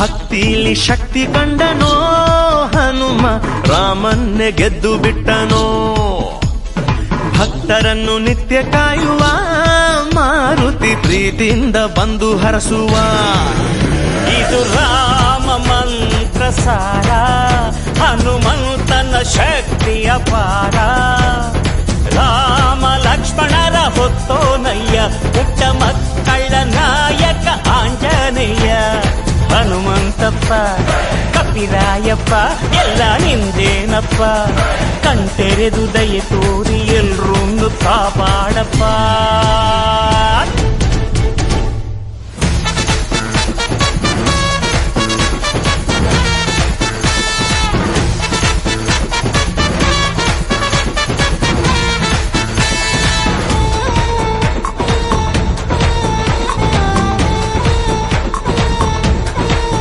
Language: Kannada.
ಭಕ್ತಿಲಿ ಶಕ್ತಿ ಕಂಡನೋ ಹನುಮ ರಾಮನ್ನೇ ಗೆದ್ದು ಬಿಟ್ಟನೋ. ಭಕ್ತರನ್ನು ನಿತ್ಯ ಕಾಯುವ ಮಾರುತಿ ಪ್ರೀತಿಯಿಂದ ಬಂದು ಹರಸುವ. ಇದು ರಾಮ ಮಂತ್ರ ಸಾರ, ಹನುಮಂತನ ಶಕ್ತಿ ಅಪಾರ. ರಾಮ ಲಕ್ಷ್ಮಣರ ಹೊತ್ತೋನಯ್ಯ, ಪುಟ್ಟ ಮಕ್ಕಳ ನಾಯಕ ಆಂಜನೇಯ. ಹನುಮಂತಪ್ಪ ಕಪಿರಾಯಪ್ಪ ಎಲ್ಲ ನಿಂದೇನಪ್ಪ, ಕಣ್ತೆರೆದು ದಯೆ ತೋರಿ ಎಲ್ರೂ ಕಾಪಾಡಪ್ಪ.